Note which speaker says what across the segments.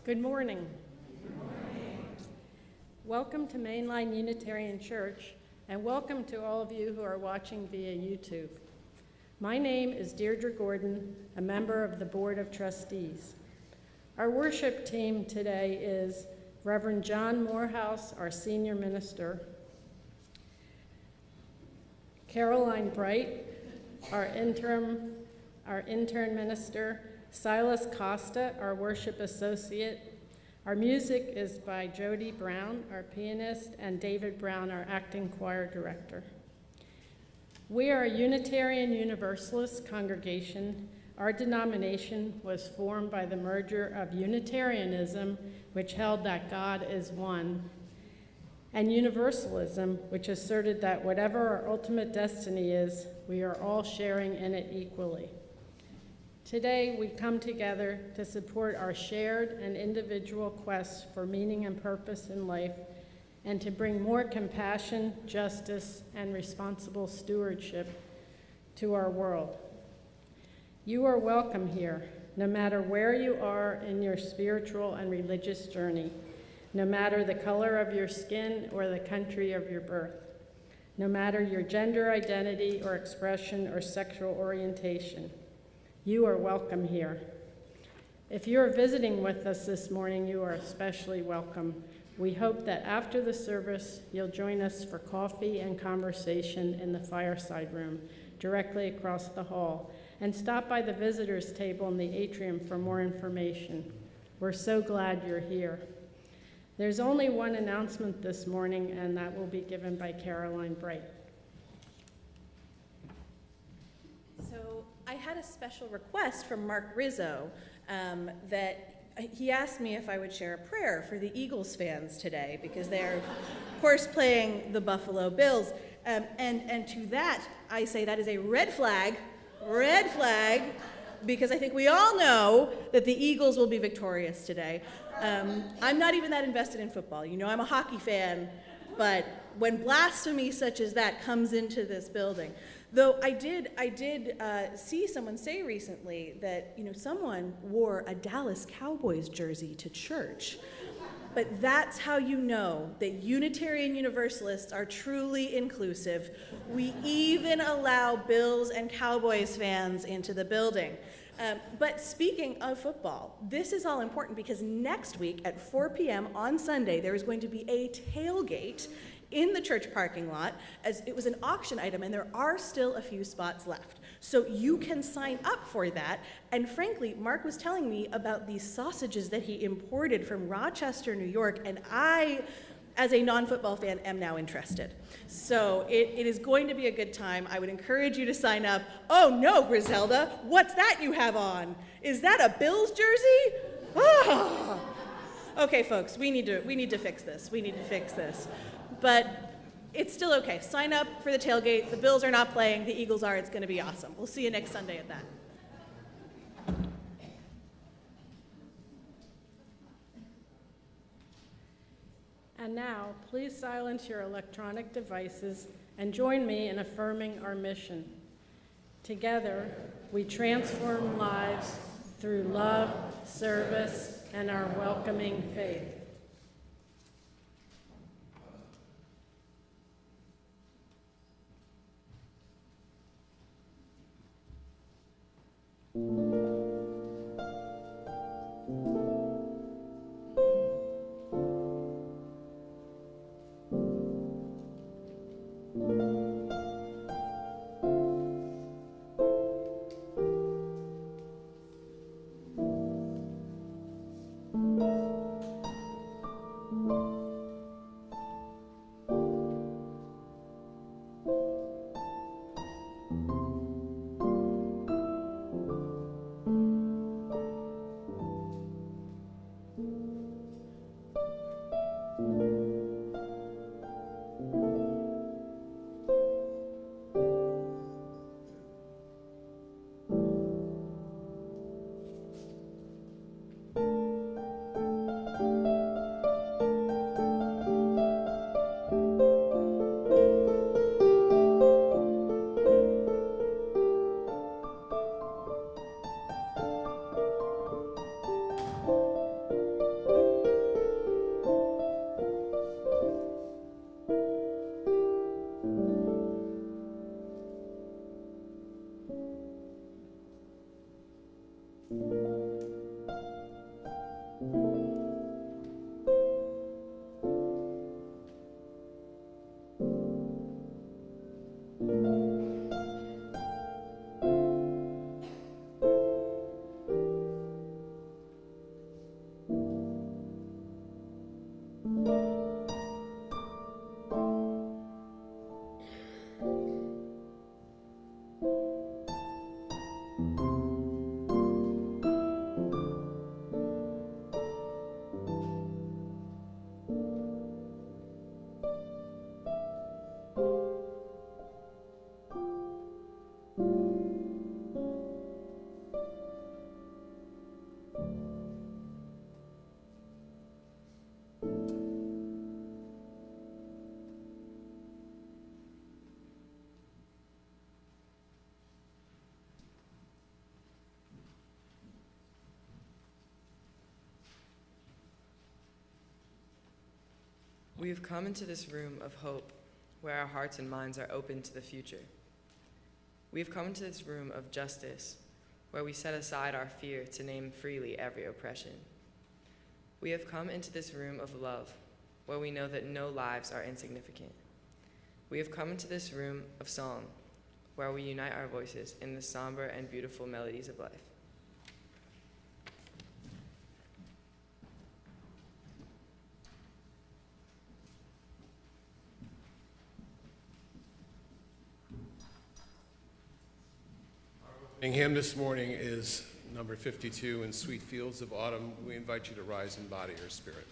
Speaker 1: Good morning. Good morning. Welcome to Mainline Unitarian Church, and welcome to all of you who are watching via YouTube. My name is Deirdre Gordon, a member of the Board of Trustees. Our worship team today is Reverend John Morehouse, our senior minister, Caroline Bright, our intern minister, Silas Costa, our worship associate. Our music is by Jody Brown, our pianist, and David Brown, our acting choir director. We are a Unitarian Universalist congregation. Our denomination was formed by the merger of Unitarianism, which held that God is one, and Universalism, which asserted that whatever our ultimate destiny is, we are all sharing in it equally. Today, we come together to support our shared and individual quests for meaning and purpose in life, and to bring more compassion, justice, and responsible stewardship to our world. You are welcome here, no matter where you are in your spiritual and religious journey, no matter the color of your skin or the country of your birth, no matter your gender identity or expression or sexual orientation. You are welcome here. If you are visiting with us this morning, you are especially welcome. We hope that after the service, you'll join us for coffee and conversation in the fireside room directly across the hall, and stop by the visitors table in the atrium for more information. We're so glad you're here. There's only one announcement this morning, and that will be given by Caroline Bright.
Speaker 2: So I had a special request from Mark Rizzo that he asked me if I would share a prayer for the Eagles fans today, because they're, of course, playing the Buffalo Bills. And to that, I say that is a red flag, because I think we all know that the Eagles will be victorious today. I'm not even that invested in football. You know, I'm a hockey fan, but when blasphemy such as that comes into this building, though I did see someone say recently that, you know, someone wore a Dallas Cowboys jersey to church. But that's how you know that Unitarian Universalists are truly inclusive. We even allow Bills and Cowboys fans into the building. But speaking of football, this is all important because next week at 4 p.m. on Sunday, there is going to be a tailgate in the church parking lot, as it was an auction item, and there are still a few spots left. So you can sign up for that. And frankly, Mark was telling me about these sausages that he imported from Rochester, New York, and I, as a non-football fan, am now interested. So it is going to be a good time. I would encourage you to sign up. Oh no, Griselda, what's that you have on? Is that a Bills jersey? Ah! Okay, folks, we need to fix this. But it's still okay. Sign up for the tailgate. The Bills are not playing. The Eagles are. It's going to be awesome. We'll see you next Sunday at that.
Speaker 1: And now, please silence your electronic devices and join me in affirming our mission. Together, we transform lives through love, service, and our welcoming faith.
Speaker 3: We have come into this room of hope, where our hearts and minds are open to the future. We have come into this room of justice, where we set aside our fear to name freely every oppression. We have come into this room of love, where we know that no lives are insignificant. We have come into this room of song, where we unite our voices in the somber and beautiful melodies of life.
Speaker 4: Our hymn this morning is number 52, In Sweet Fields of Autumn. We invite you to rise in body or spirit.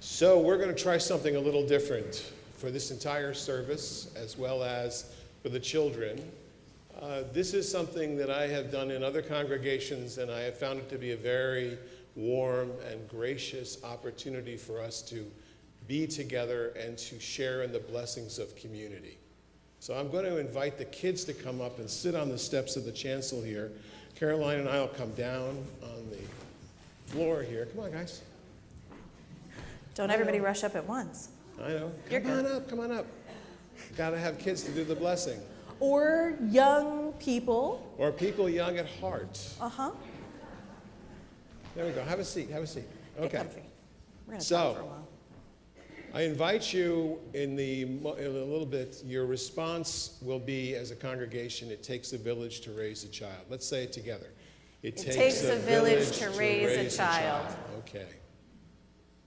Speaker 4: So we're going to try something a little different for this entire service, as well as for the children. This is something that I have done in other congregations, and I have found it to be a very warm and gracious opportunity for us to be together and to share in the blessings of community. So I'm going to invite the kids to come up and sit on the steps of the chancel here. Caroline and I will come down on the floor here. Come on, guys.
Speaker 2: Don't everybody rush up at once.
Speaker 4: I know.
Speaker 2: You're
Speaker 4: Come on
Speaker 2: good.
Speaker 4: up, come on up. Got to have kids to do the blessing.
Speaker 2: Or young people.
Speaker 4: Or people young at heart.
Speaker 2: Uh-huh.
Speaker 4: There we go. Have a seat, have a seat.
Speaker 2: Get
Speaker 4: Okay.
Speaker 2: comfy. We're going to
Speaker 4: So,
Speaker 2: talk for a while.
Speaker 4: I invite you in a little bit, your response will be, as a congregation, it takes a village to raise a child. Let's say it together. It
Speaker 2: takes a village to raise a child.
Speaker 4: Okay.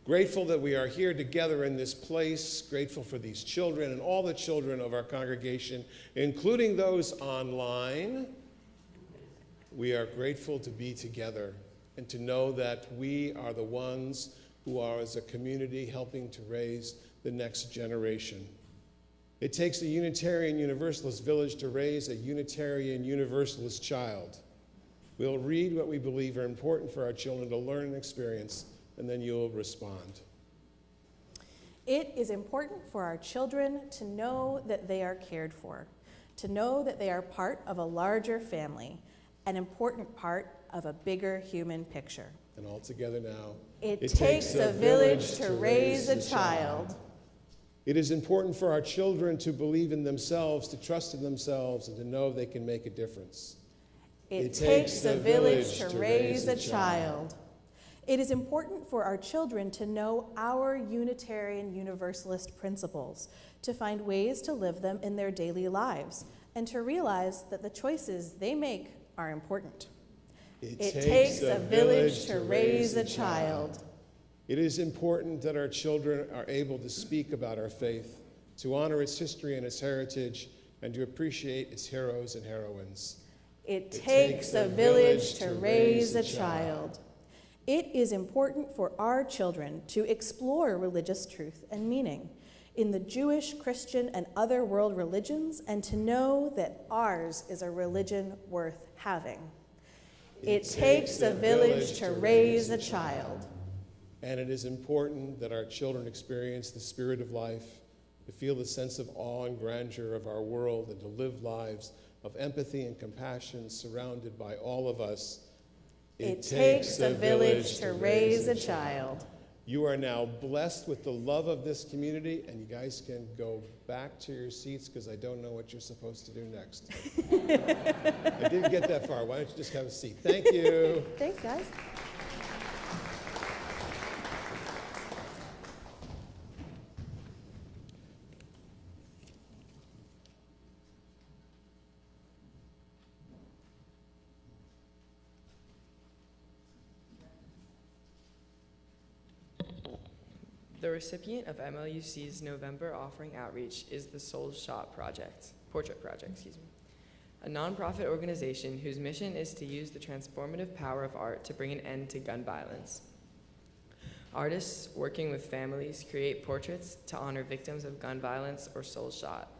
Speaker 4: Grateful that we are here together in this place, grateful for these children and all the children of our congregation, including those online. We are grateful to be together and to know that we are the ones who are, as a community, helping to raise the next generation. It takes a Unitarian Universalist village to raise a Unitarian Universalist child. We'll read what we believe are important for our children to learn and experience, and then you'll respond.
Speaker 2: It is important for our children to know that they are cared for, to know that they are part of a larger family, an important part of a bigger human picture.
Speaker 4: And all together now.
Speaker 2: It takes a village to raise a child.
Speaker 4: It is important for our children to believe in themselves, to trust in themselves, and to know they can make a difference.
Speaker 2: It takes a village to raise a child. It is important for our children to know our Unitarian Universalist principles, to find ways to live them in their daily lives, and to realize that the choices they make are important. It takes a village to raise a child.
Speaker 4: It is important that our children are able to speak about our faith, to honor its history and its heritage, and to appreciate its heroes and heroines.
Speaker 2: It takes a village to raise a child. It is important for our children to explore religious truth and meaning in the Jewish, Christian, and other world religions, and to know that ours is a religion worth having. It takes a village to raise a child.
Speaker 4: And it is important that our children experience the spirit of life, to feel the sense of awe and grandeur of our world, and to live lives of empathy and compassion surrounded by all of us.
Speaker 2: It takes a village to raise a child.
Speaker 4: You are now blessed with the love of this community, and you guys can go back to your seats because I don't know what you're supposed to do next. I didn't get that far. Why don't you just have a seat? Thank you.
Speaker 2: Thanks, guys.
Speaker 3: The recipient of MLUC's November offering outreach is the Portrait Project, a nonprofit organization whose mission is to use the transformative power of art to bring an end to gun violence. Artists working with families create portraits to honor victims of gun violence or souls shot.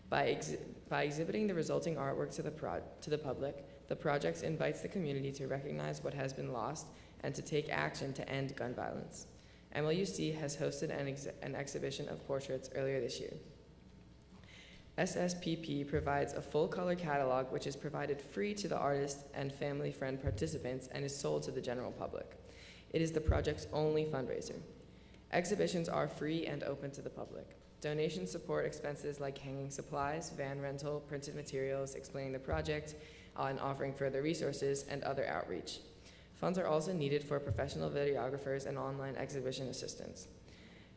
Speaker 3: By exhibiting the resulting artwork to the public, the project invites the community to recognize what has been lost and to take action to end gun violence. MLUC has hosted an exhibition of portraits earlier this year. SSPP provides a full-color catalog which is provided free to the artist and family friend participants and is sold to the general public. It is the project's only fundraiser. Exhibitions are free and open to the public. Donations support expenses like hanging supplies, van rental, printed materials, explaining the project, and offering further resources and other outreach. Funds are also needed for professional videographers and online exhibition assistants.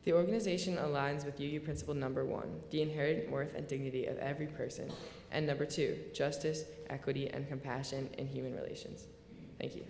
Speaker 3: The organization aligns with UU Principle number 1, the inherent worth and dignity of every person, and number 2, justice, equity, and compassion in human relations. Thank you.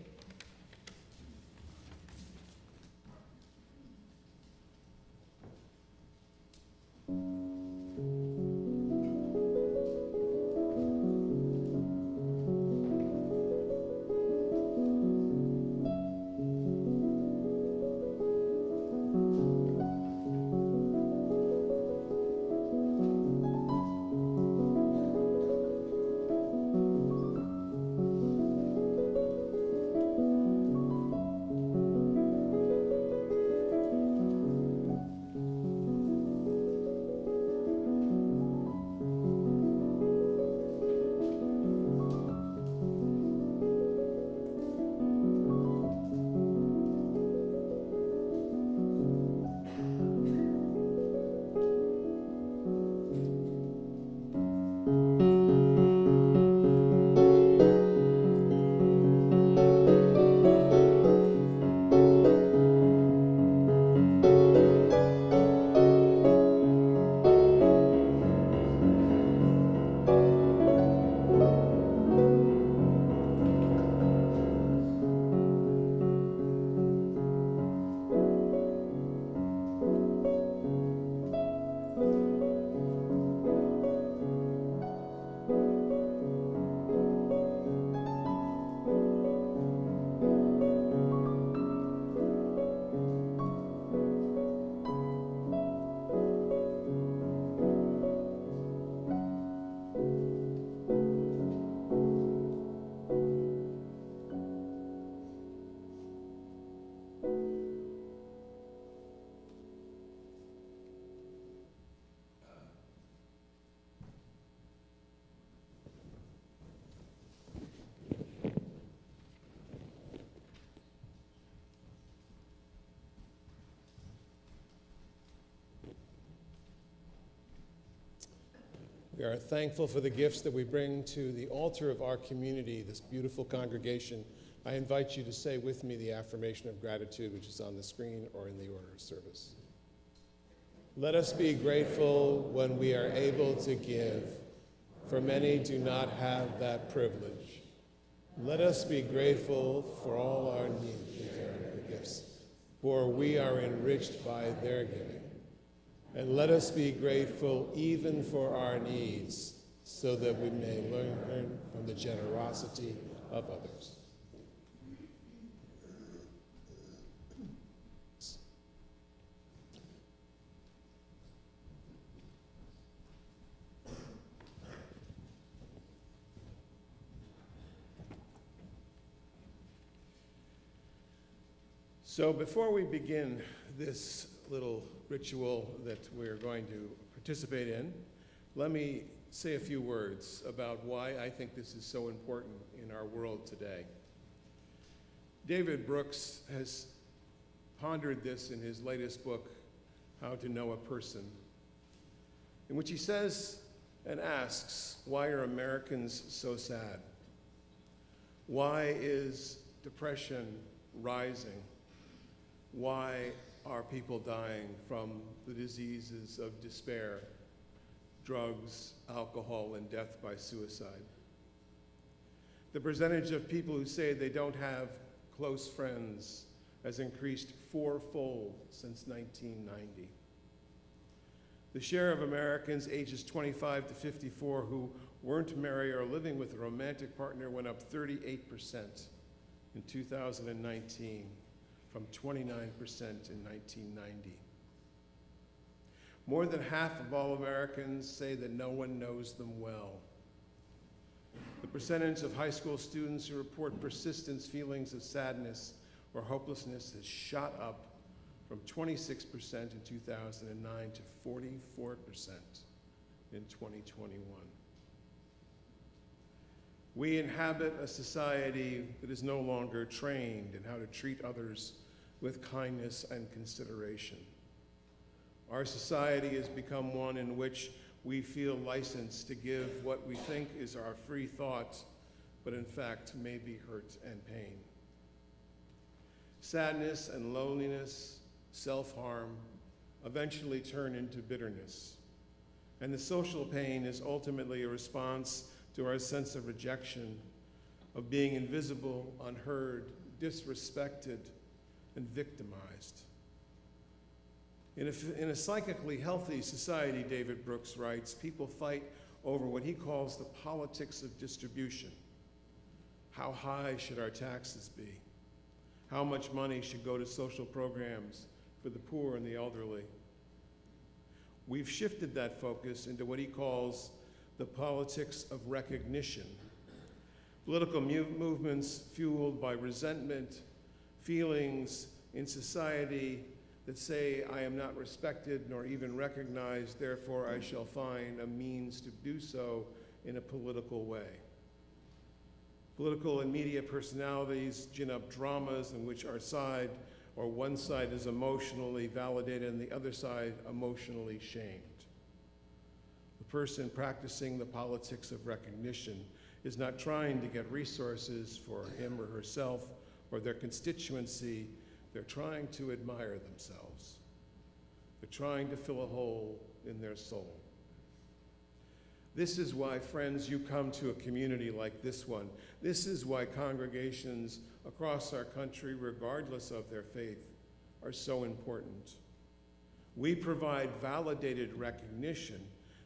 Speaker 4: We are thankful for the gifts that we bring to the altar of our community, this beautiful congregation. I invite you to say with me the affirmation of gratitude, which is on the screen or in the order of service. Let us be grateful when we are able to give, for many do not have that privilege. Let us be grateful for all our gifts, for we are enriched by their giving. And let us be grateful even for our needs, so that we may learn from the generosity of others. So before we begin this little ritual that we're going to participate in, let me say a few words about why I think this is so important in our world today. David Brooks has pondered this in his latest book, How to Know a Person, in which he says and asks, why are Americans so sad? Why is depression rising? Why are people dying from the diseases of despair, drugs, alcohol, and death by suicide? The percentage of people who say they don't have close friends has increased fourfold since 1990. The share of Americans ages 25 to 54 who weren't married or living with a romantic partner went up 38% in 2019. From 29% in 1990. More than half of all Americans say that no one knows them well. The percentage of high school students who report persistent feelings of sadness or hopelessness has shot up from 26% in 2009 to 44% in 2021. We inhabit a society that is no longer trained in how to treat others with kindness and consideration. Our society has become one in which we feel licensed to give what we think is our free thought, but in fact may be hurt and pain. Sadness and loneliness, self-harm, eventually turn into bitterness. And the social pain is ultimately a response to our sense of rejection, of being invisible, unheard, disrespected, and victimized. In a psychically healthy society, David Brooks writes, people fight over what he calls the politics of distribution. How high should our taxes be? How much money should go to social programs for the poor and the elderly? We've shifted that focus into what he calls the politics of recognition. Political movements fueled by resentment, feelings in society that say, I am not respected nor even recognized, therefore I shall find a means to do so in a political way. Political and media personalities gin up dramas in which our side or one side is emotionally validated and the other side emotionally shamed. The person practicing the politics of recognition is not trying to get resources for him or herself or their constituency. They're trying to admire themselves. They're trying to fill a hole in their soul. This is why, friends, you come to a community like this one. This is why congregations across our country, regardless of their faith, are so important. We provide validated recognition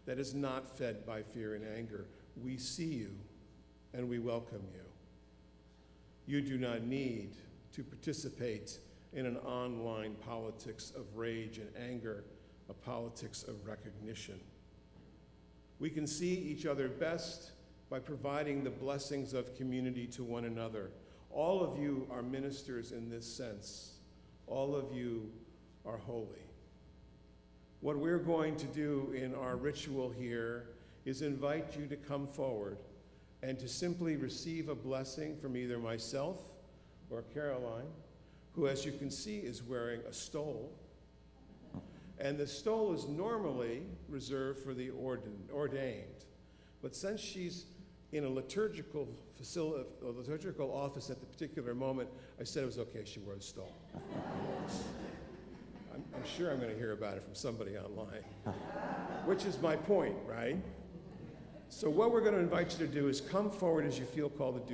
Speaker 4: that is not fed by fear and anger. We see you and we welcome you. You do not need to participate in an online politics of rage and anger, a politics of recognition. We can see each other best by providing the blessings of community to one another. All of you are ministers in this sense. All of you are holy. What we're going to do in our ritual here is invite you to come forward and to simply receive a blessing from either myself or Caroline, who, as you can see, is wearing a stole. And the stole is normally reserved for the ordained. But since she's in a liturgical office at the particular moment, I said it was okay she wore the stole. I'm sure I'm going to hear about it from somebody online, which is my point, right? So what we're going to invite you to do is come forward as you feel called to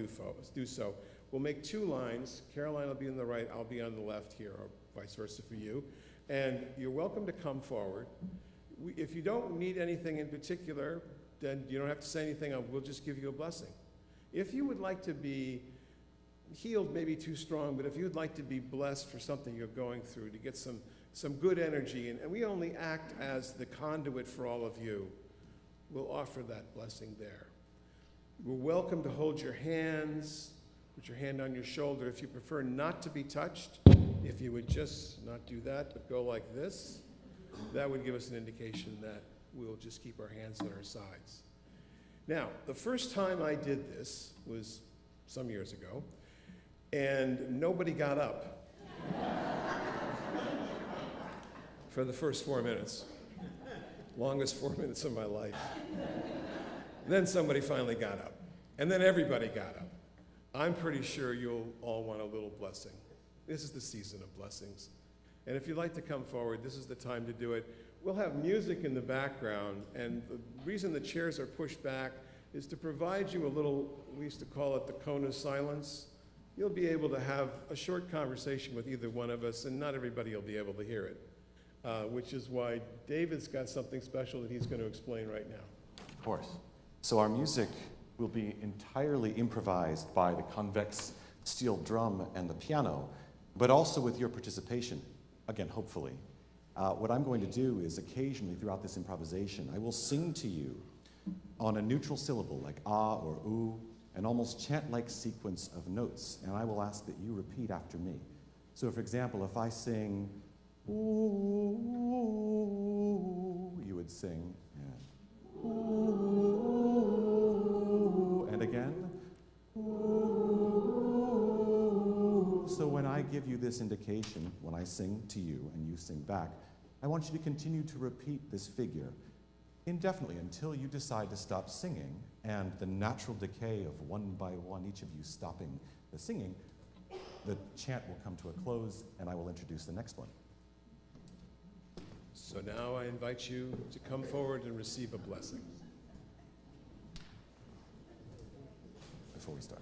Speaker 4: do so. We'll make 2 lines. Caroline will be on the right, I'll be on the left here, or vice versa for you. And you're welcome to come forward. If you don't need anything in particular, then you don't have to say anything. We'll just give you a blessing. If you would like to be healed, maybe too strong, but if you'd like to be blessed for something you're going through, to get some good energy, and we only act as the conduit for all of you, we'll offer that blessing there. We're welcome to hold your hands, put your hand on your shoulder. If you prefer not to be touched, if you would just not do that, but go like this, that would give us an indication that we'll just keep our hands on our sides. Now, the first time I did this was some years ago, and nobody got up for the first 4 minutes. Longest 4 minutes of my life. Then somebody finally got up, and then everybody got up. I'm pretty sure you'll all want a little blessing. This is the season of blessings. And if you'd like to come forward, this is the time to do it. We'll have music in the background, and the reason the chairs are pushed back is to provide you a little, we used to call it the cone of silence. You'll be able to have a short conversation with either one of us, and not everybody will be able to hear it, which is why David's got something special that he's going to explain right now.
Speaker 5: Of course. So our music will be entirely improvised by the convex steel drum and the piano, but also with your participation, again, hopefully. What I'm going to do is occasionally throughout this improvisation, I will sing to you on a neutral syllable like ah or oo, an almost chant-like sequence of notes, and I will ask that you repeat after me. So for example, if I sing ooh, you would sing and ooh, and again ooh. So when I give you this indication, when I sing to you and you sing back, I want you to continue to repeat this figure indefinitely until you decide to stop singing, and the natural decay of one by one, each of you stopping the singing, the chant will come to a close, and I will introduce the next one.
Speaker 4: So now I invite you to come forward and receive a blessing.
Speaker 5: Before we start.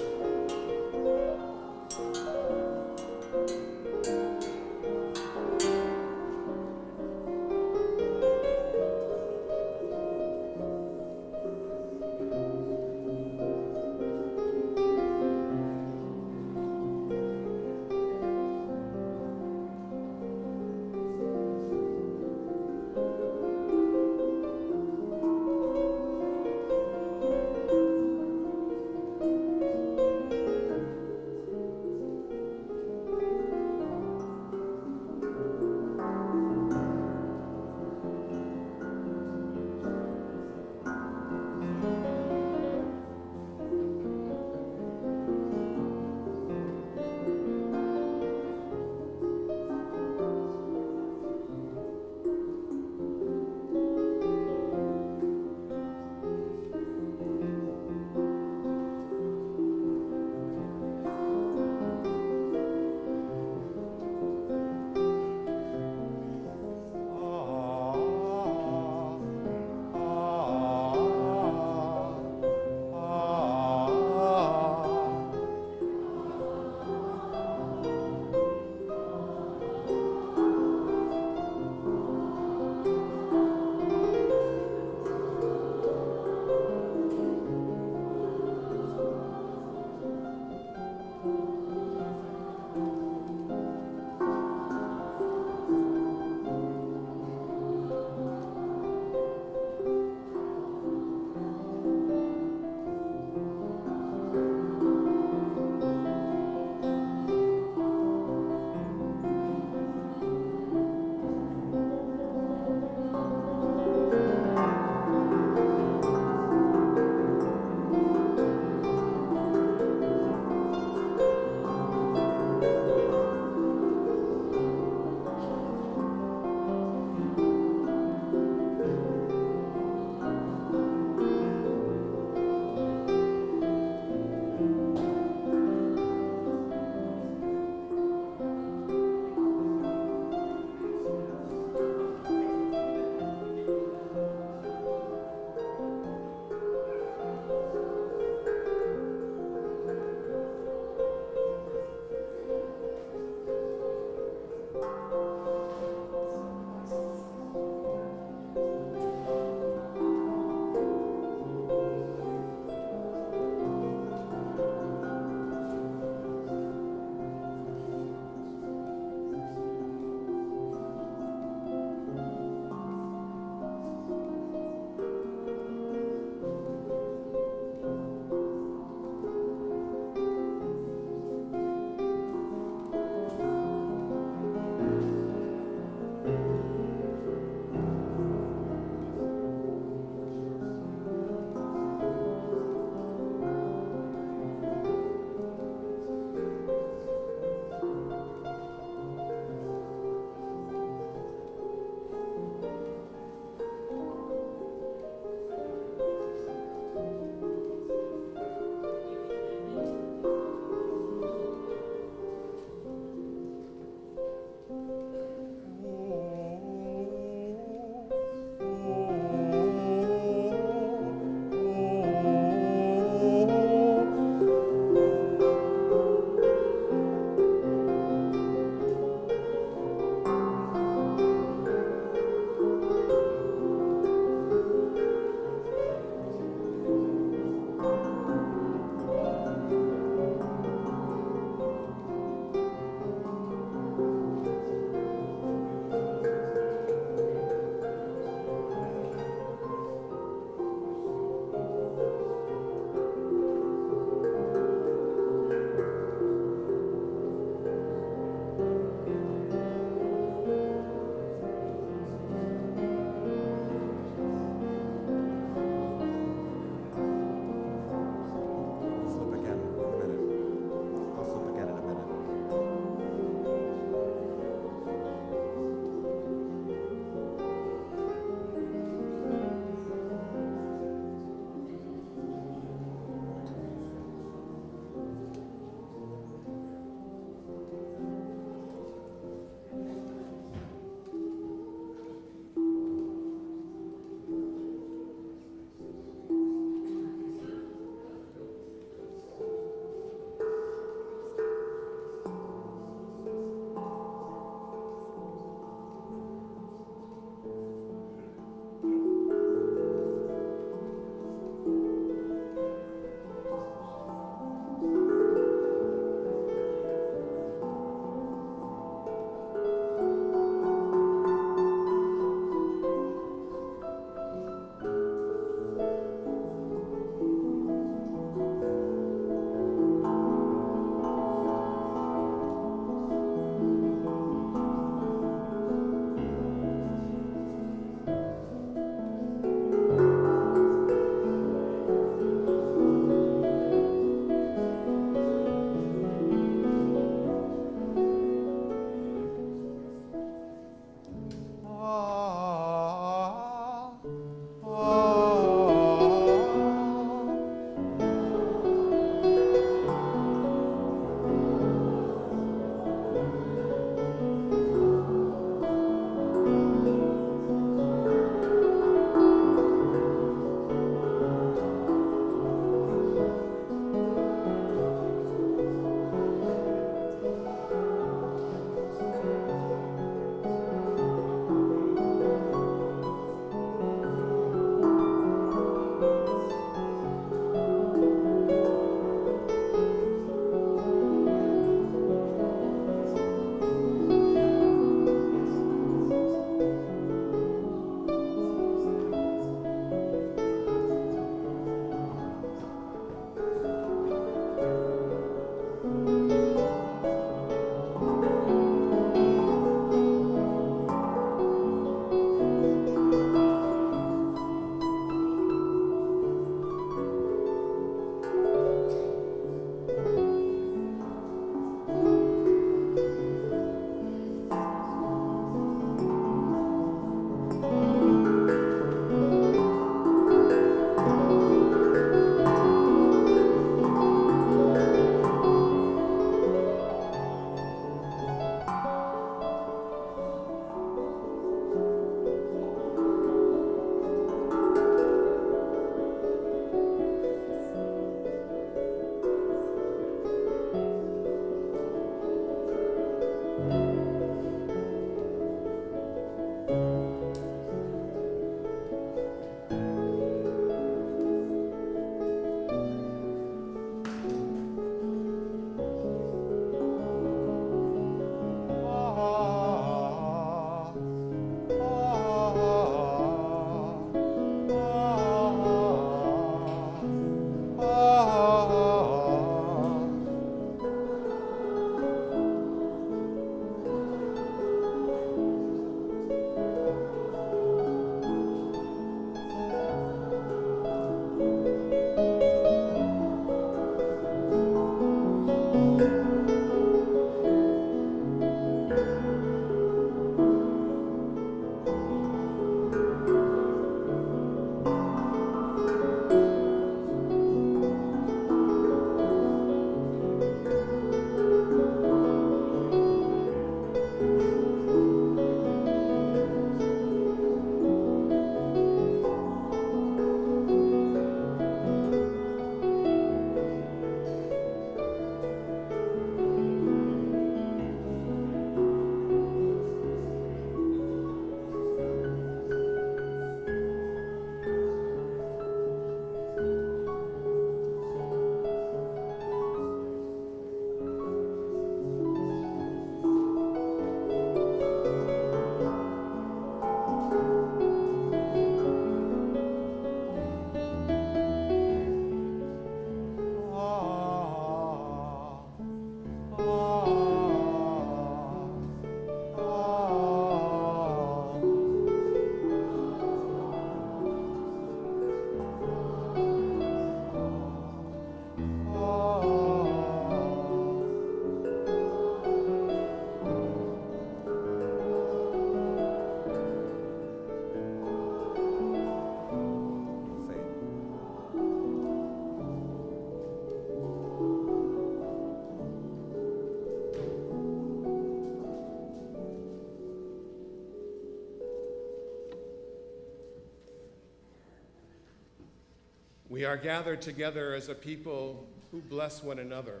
Speaker 4: are gathered together as a people who bless one another,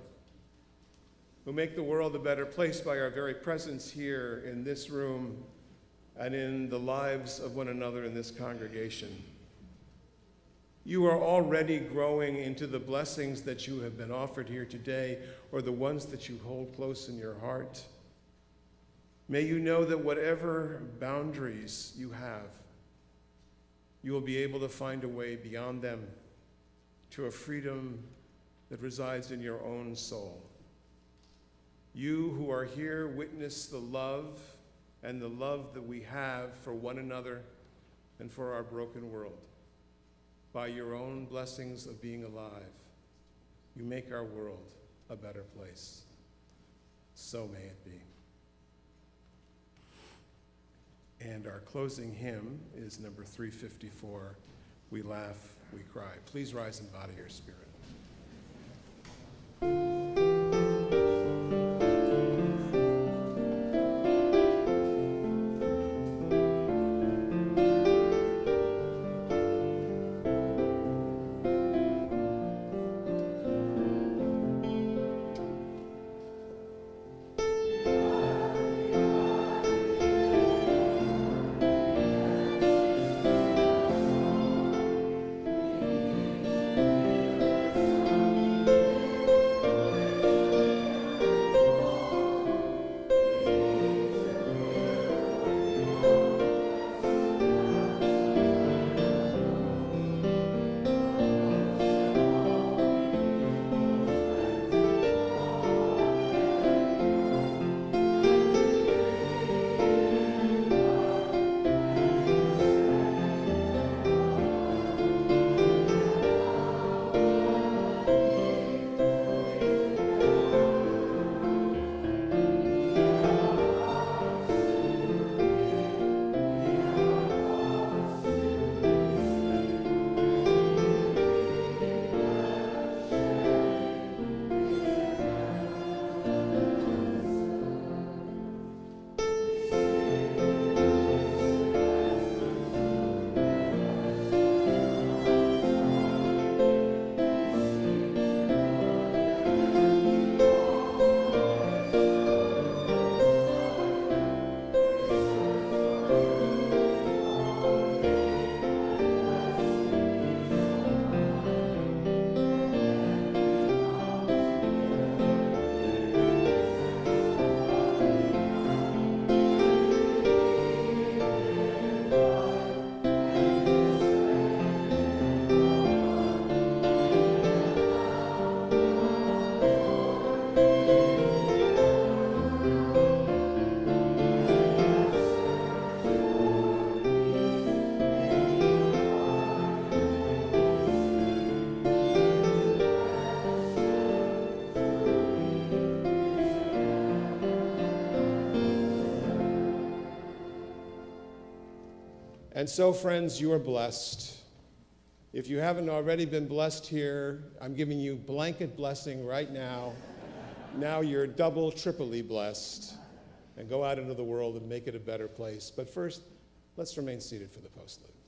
Speaker 4: who make the world a better place by our very presence here in this room and in the lives of one another in this congregation. You are already growing into the blessings that you have been offered here today, or the ones that you hold close in your heart. May you know that whatever boundaries you have, you will be able to find a way beyond them to a freedom that resides in your own soul. You who are here witness the love and the love that we have for one another and for our broken world. By your own blessings of being alive, you make our world a better place. So may it be. And our closing hymn is number 354, We Laugh, We Cry. Please rise in body or spirit. And so, friends, you are blessed. If you haven't already been blessed here, I'm giving you blanket blessing right now. Now you're double, triply blessed. And go out into the world and make it a better place. But first, let's remain seated for the postlude.